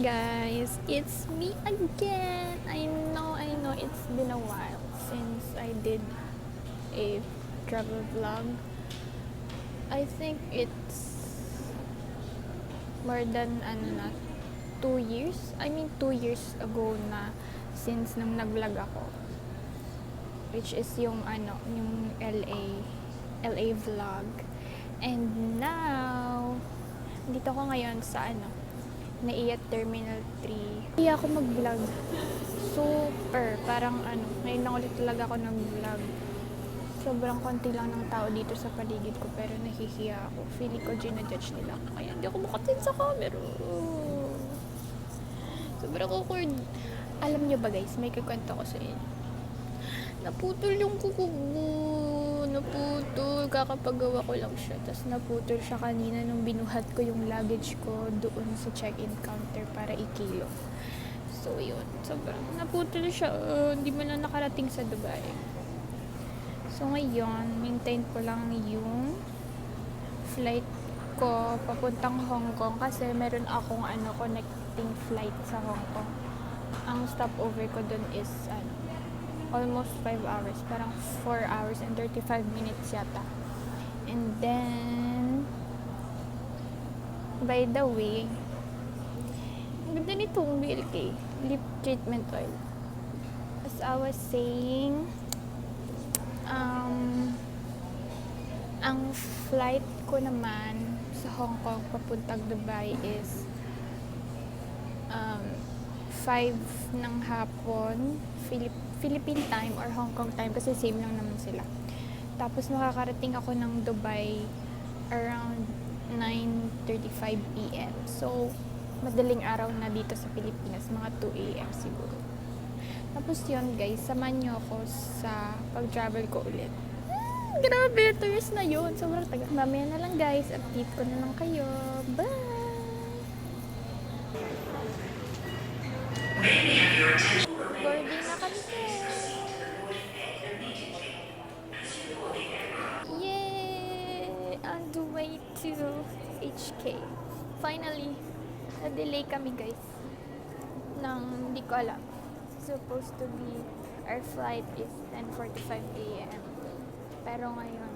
guys, it's me again. I know it's been a while since I did a travel vlog. I think it's more than 2 years. 2 years ago na since nung nag-vlog ako. Which is yung LA vlog. And now, dito ko ngayon sa NAIA Terminal 3. Hindi ako mag-vlog. Super. Parang ngayon lang ulit talaga ako nag-vlog. Sobrang konti lang ng tao dito sa paligid ko, pero nahihiya ako. Feeling ko ginajudge nila ako. Kaya hindi ako makatin sa camera. Sobrang awkward. Alam nyo ba guys, may kukwento ko sa inyo. Naputol yung kuko ko. Naputol. Kakapagawa ko lang siya. Tapos naputol siya kanina nung binuhat ko yung luggage ko doon sa check-in counter para ikilo. So, yun. Sobrang naputol siya. Hindi mo na nakarating sa Dubai. So, ngayon, maintain ko lang yung flight ko papuntang Hong Kong kasi meron akong connecting flight sa Hong Kong. Ang stopover ko doon is almost 5 hours. Parang 4 hours and 35 minutes yata. And then, by the way, ang ganda nitong BLK, lip treatment oil. As I was saying, ang flight ko naman sa Hong Kong papuntang Dubai is 5 ng hapon, Philippine time or Hong Kong time kasi same lang naman sila. Tapos makakarating ako ng Dubai around 9:35 PM. So, madaling araw na dito sa Pilipinas, mga 2 AM siguro. Tapos yun guys, samahan nyo ako sa pag-travel ko ulit. Grabe, 2 years na yun. Sobrang tagal. Mamaya na lang guys, update ko na lang kayo. Bye! Boarding na kami guys. Yay! On the way to HK. Finally, na-delay kami guys. Hindi ko alam. Supposed to be, our flight is 10:45 AM. Pero ngayon,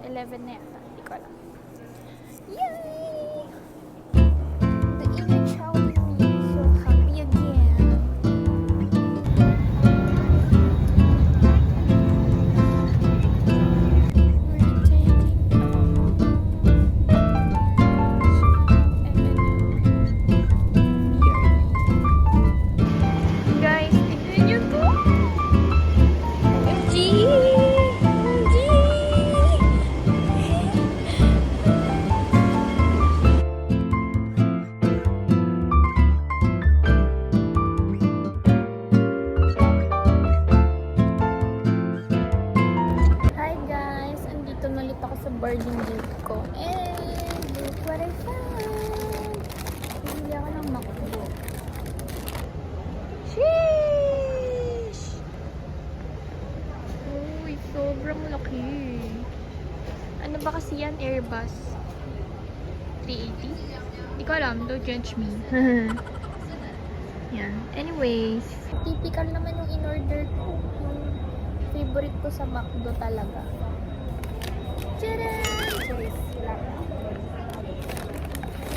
11 na yata. Hindi ko alam. Yay! The inner child in me is so happy again. We're taking guys, tignan niyo to! OMG! OMG! Hi guys! Andito na ulit ako sa boarding gate ko. And look what I found! Hindi ako ng MacBook. Sheesh! Uy, sobrang laki. Ano ba kasi yan? Airbus 380? Hindi ko alam. Don't judge me. Yan. Anyways, typical naman yung in-order ko. Yung favorite ko sa McDo talaga. Tcharan! Cheers!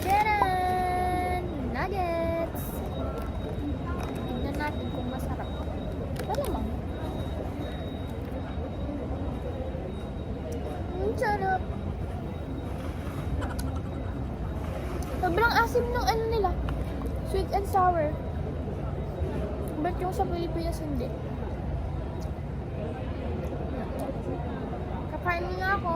Tcharan! Nuggets! Tignan natin kung masarap. Malamang. Ang sarap. Sobrang asim ng nila. Sweet and sour. But yung sa Pilipinas hindi. Kakain nga ako.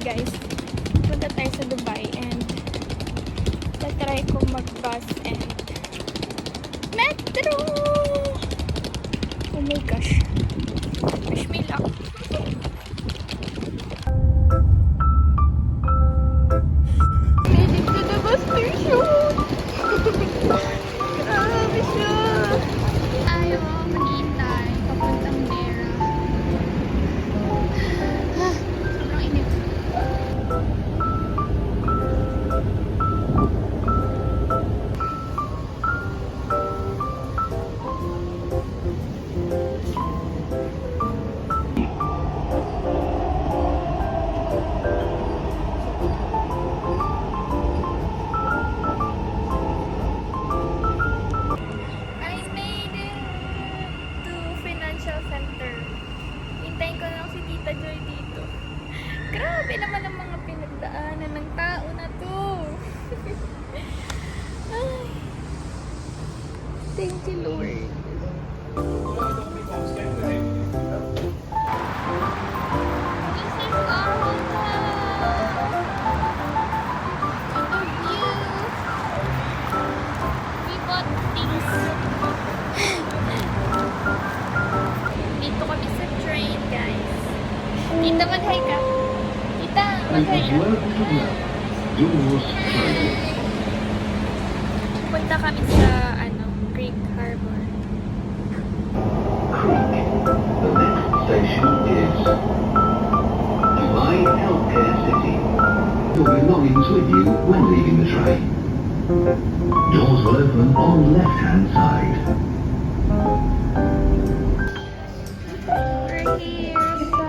Guys, punta tayo sa Dubai and tatry kong mag-bus and metro! Oh my gosh. Wish me luck. Grabe naman ang mga pinagdaanan ng tao na to. Ay. Thank you, Lord. This is our house. The view. We bought things. Dito kami sa train, guys. Tita, mag-hi ka. Tita, mag-hi ka. Punta kami sa, Greek Harbor. The next station is Dubai Healthcare City. Your belongings with you when leaving the train. Doors will open on the left-hand side. We're here sa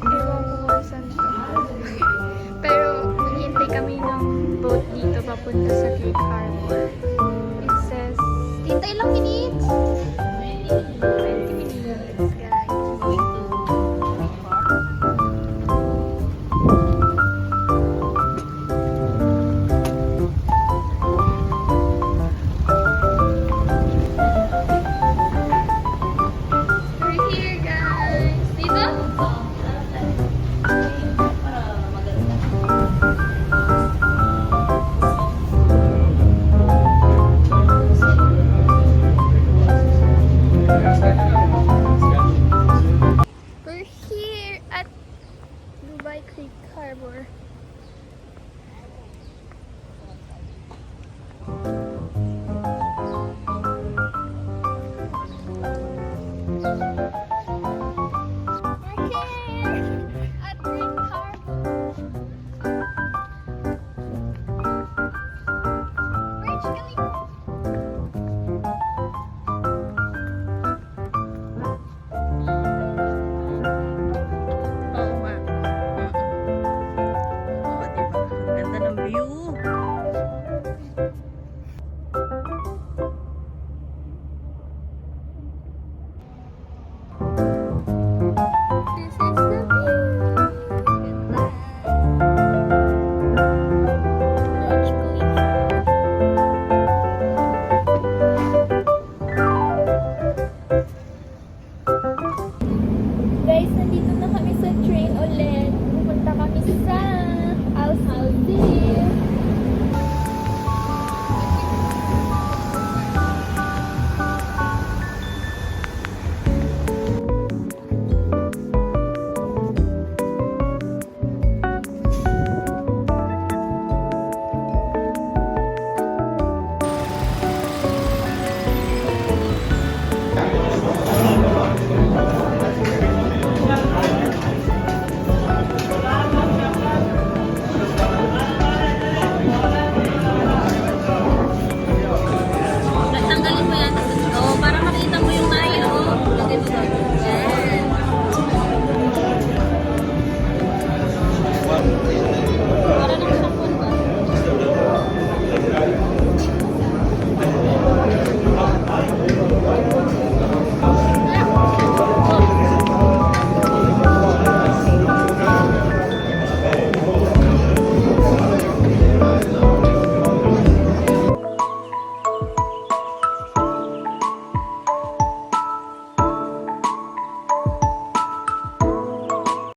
ewan ko kung saan to. Pero hintay kami ng boat dito papunta sa Greek Harbor. It says, tita, ilang minutes